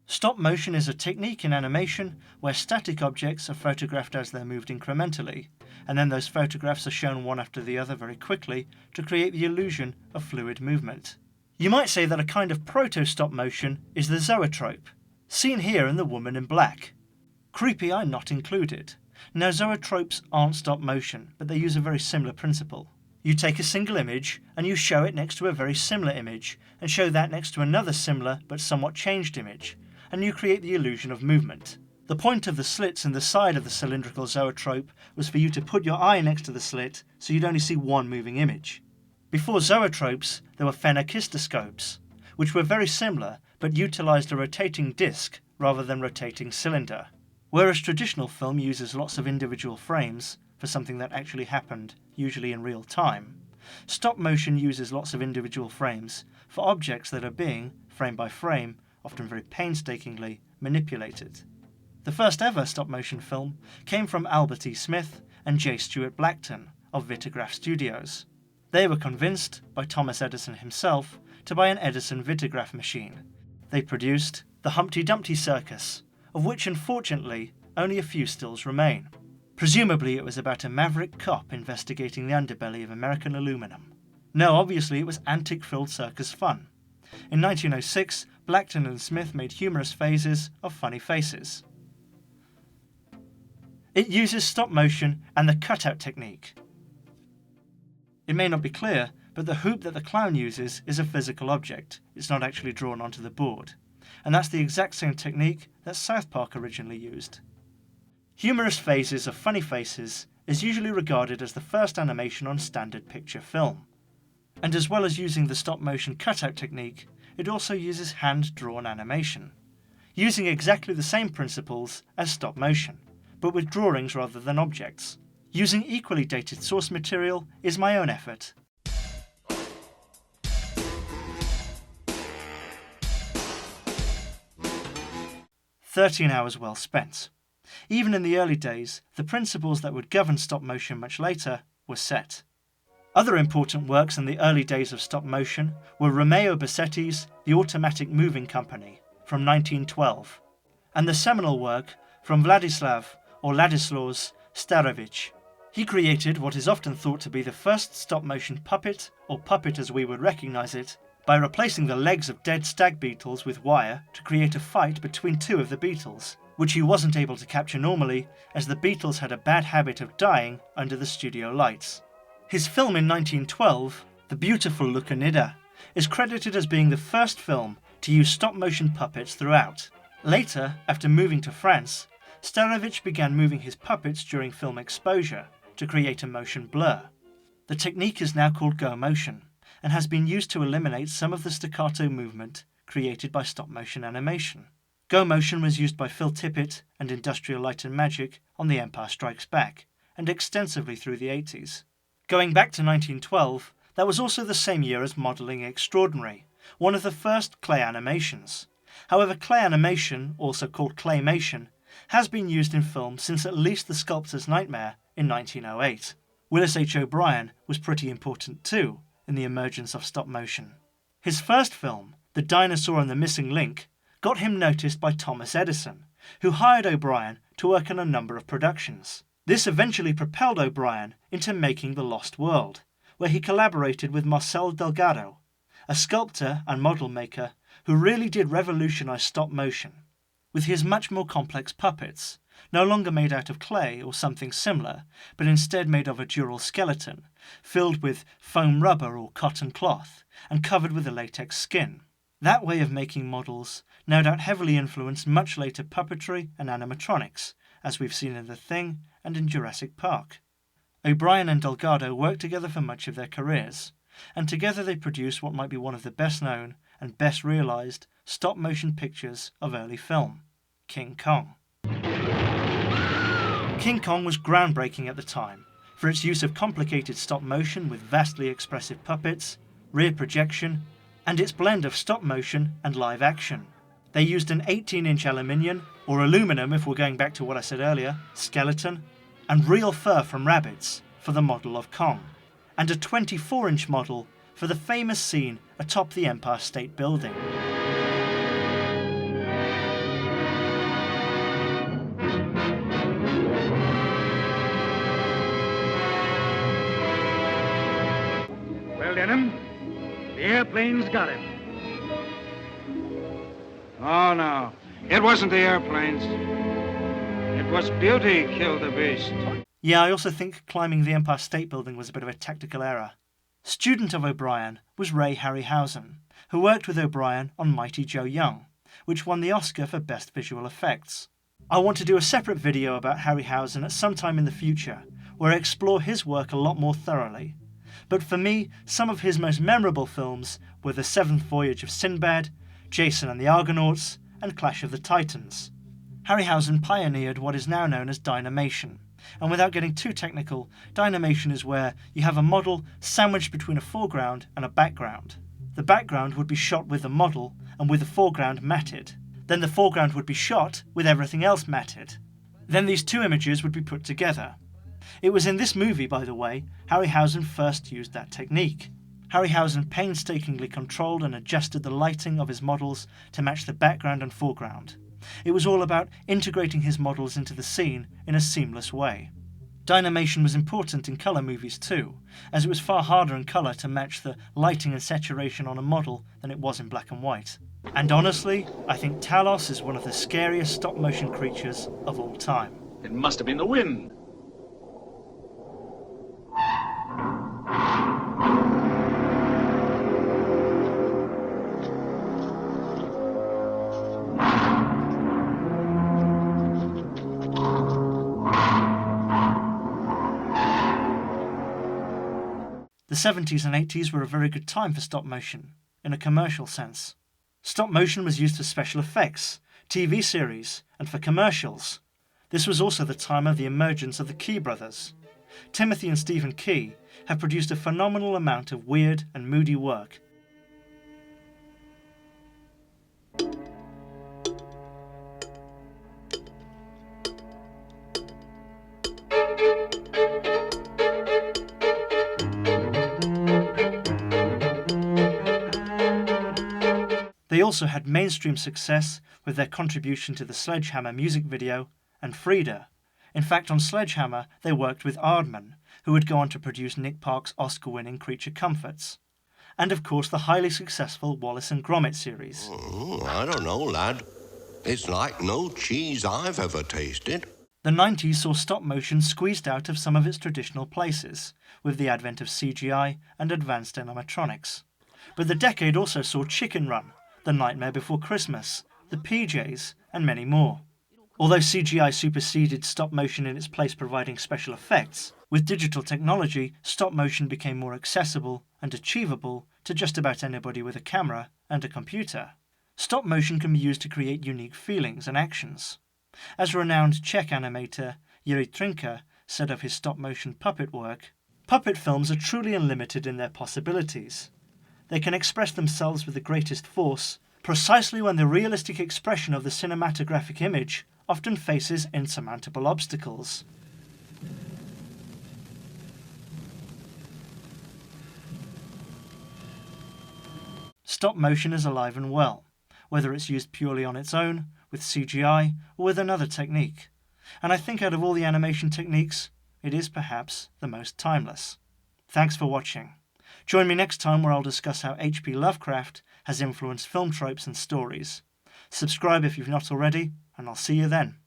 Stop motion is a technique in animation where static objects are photographed as they're moved incrementally, and then those photographs are shown one after the other very quickly to create the illusion of fluid movement. You might say that a kind of proto-stop motion is the zoetrope, seen here in The Woman in Black. Creepy eye not included. Now zoetropes aren't stop motion, but they use a very similar principle. You take a single image and you show it next to a very similar image, and show that next to another similar but somewhat changed image, and you create the illusion of movement. The point of the slits in the side of the cylindrical zoetrope was for you to put your eye next to the slit so you'd only see one moving image. Before zoetropes, there were phenakistoscopes, which were very similar but utilised a rotating disc rather than rotating cylinder. Whereas traditional film uses lots of individual frames for something that actually happened, usually in real time, stop motion uses lots of individual frames for objects that are being, frame by frame, often very painstakingly, manipulated. The first ever stop-motion film came from Albert E. Smith and J. Stuart Blackton of Vitagraph Studios. They were convinced, by Thomas Edison himself, to buy an Edison Vitagraph machine. They produced the Humpty Dumpty circus, of which unfortunately only a few stills remain. Presumably it was about a maverick cop investigating the underbelly of American aluminum. No, obviously it was antic-filled circus fun. In 1906, Blackton and Smith made humorous phases of funny faces. It uses stop motion and the cutout technique. It may not be clear, but the hoop that the clown uses is a physical object. It's not actually drawn onto the board. And that's the exact same technique that South Park originally used. Humorous phases of funny faces is usually regarded as the first animation on standard picture film. And as well as using the stop-motion cutout technique, it also uses hand-drawn animation, using exactly the same principles as stop-motion, but with drawings rather than objects. Using equally dated source material is my own effort. "13 hours well spent." Even in the early days, the principles that would govern stop-motion much later were set. Other important works in the early days of stop-motion were Romeo Bassetti's The Automatic Moving Company from 1912, and the seminal work from Ladislaus Starevich. He created what is often thought to be the first stop-motion puppet, or puppet as we would recognise it, by replacing the legs of dead stag beetles with wire to create a fight between two of the beetles, which he wasn't able to capture normally as the beetles had a bad habit of dying under the studio lights. His film in 1912, The Beautiful LUKANIDA, is credited as being the first film to use stop-motion puppets throughout. Later, after moving to France, Starevich began moving his puppets during film exposure to create a motion blur. The technique is now called go motion, and has been used to eliminate some of the staccato movement created by stop-motion animation. Go motion was used by Phil Tippett and Industrial Light and Magic on The Empire Strikes Back, and extensively through the 80s. Going back to 1912, that was also the same year as Modelling Extraordinary, one of the first clay animations. However, clay animation, also called claymation, has been used in film since at least The Sculptor's Nightmare in 1908. Willis H. O'Brien was pretty important too in the emergence of stop motion. His first film, The Dinosaur and the Missing Link, got him noticed by Thomas Edison, who hired O'Brien to work on a number of productions. This eventually propelled O'Brien into making The Lost World, where he collaborated with Marcel Delgado, a sculptor and model maker who really did revolutionise stop motion, with his much more complex puppets, no longer made out of clay or something similar, but instead made of a dural skeleton, filled with foam rubber or cotton cloth, and covered with a latex skin. That way of making models no doubt heavily influenced much later puppetry and animatronics, as we've seen in The Thing and in Jurassic Park. O'Brien and Delgado worked together for much of their careers, and together they produced what might be one of the best known and best realised stop-motion pictures of early film, King Kong. King Kong was groundbreaking at the time for its use of complicated stop-motion with vastly expressive puppets, rear projection, and its blend of stop-motion and live action. They used an 18-inch aluminium, or aluminum if we're going back to what I said earlier, skeleton, and real fur from rabbits for the model of Kong, and a 24-inch model for the famous scene atop the Empire State Building. airplanes got him. Oh, no. It wasn't the airplanes. It was beauty killed the beast. Yeah, I also think climbing the Empire State Building was a bit of a technical error. Student of O'Brien was Ray Harryhausen, who worked with O'Brien on Mighty Joe Young, which won the Oscar for Best Visual Effects. I want to do a separate video about Harryhausen at some time in the future, where I explore his work a lot more thoroughly. But for me, some of his most memorable films were The Seventh Voyage of Sinbad, Jason and the Argonauts, and Clash of the Titans. Harryhausen pioneered what is now known as dynamation, and without getting too technical, dynamation is where you have a model sandwiched between a foreground and a background. The background would be shot with the model and with the foreground matted. Then the foreground would be shot with everything else matted. Then these two images would be put together. It was in this movie, by the way, Harryhausen first used that technique. Harryhausen painstakingly controlled and adjusted the lighting of his models to match the background and foreground. It was all about integrating his models into the scene in a seamless way. Dynamation was important in colour movies too, as it was far harder in colour to match the lighting and saturation on a model than it was in black and white. And honestly, I think Talos is one of the scariest stop-motion creatures of all time. It must have been the wind. The 70s and 80s were a very good time for stop motion, in a commercial sense. Stop motion was used for special effects, TV series, and for commercials. This was also the time of the emergence of the Key brothers. Timothy and Stephen Key have produced a phenomenal amount of weird and moody work. They also had mainstream success with their contribution to the Sledgehammer music video and Frida. In fact, on Sledgehammer, they worked with Aardman, who would go on to produce Nick Park's Oscar-winning Creature Comforts. And of course, the highly successful Wallace and Gromit series. I don't know, lad. It's like no cheese I've ever tasted. The 90s saw stop motion squeezed out of some of its traditional places, with the advent of CGI and advanced animatronics. But the decade also saw Chicken Run, The Nightmare Before Christmas, The PJs, and many more. Although CGI superseded stop motion in its place providing special effects, with digital technology, stop motion became more accessible and achievable to just about anybody with a camera and a computer. Stop motion can be used to create unique feelings and actions. As renowned Czech animator Jiří Trinka said of his stop motion puppet work, puppet films are truly unlimited in their possibilities. They can express themselves with the greatest force, precisely when the realistic expression of the cinematographic image often faces insurmountable obstacles. Stop motion is alive and well, whether it's used purely on its own, with CGI, or with another technique. And I think out of all the animation techniques, it is perhaps the most timeless. Thanks for watching. Join me next time where I'll discuss how H.P. Lovecraft has influenced film tropes and stories. Subscribe if you've not already, and I'll see you then.